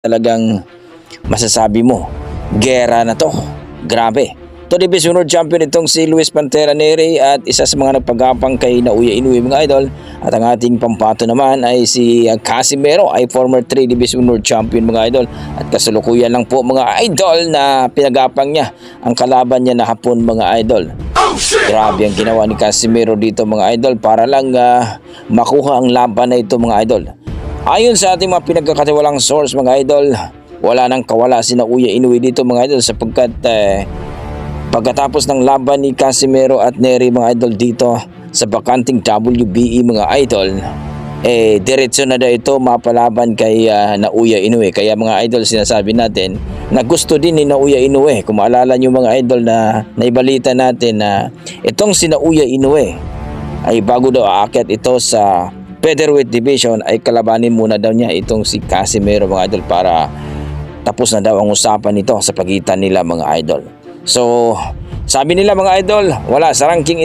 talagang masasabi mo, gera na to. Grabe. To Division World Champion itong si Luis Pantera Nery at isa sa mga nagpagapang kay Naoya Inoue mga idol. At ang ating pampato naman ay si Casimero, ay former 3 Division World Champion mga idol. At kasalukuyan lang po mga idol na pinagapang niya ang kalaban niya na hapon mga idol. Grabe ang ginawa ni Casimero dito mga idol para lang makuha ang laban na ito mga idol. Ayon sa ating mga pinagkakatiwalang source mga idol, wala nang kawala si Naoya Inoue dito mga idol sapagkat pagkatapos ng laban ni Casimero at Nery mga idol dito sa bakanting WBE mga idol, diretso na daw ito mapalaban kay Naoya Inoue. Kaya mga idol, sinasabi natin na gusto din ni Naoya Inoue. Kung maalala nyo mga idol na naibalita natin na itong si Naoya Inoue ay bago daw aakyat ito sa featherweight division ay kalabanin muna daw niya itong si Casimero mga idol para tapos na daw ang usapan nito sa pagitan nila mga idol. So sabi nila mga idol, wala sa ranking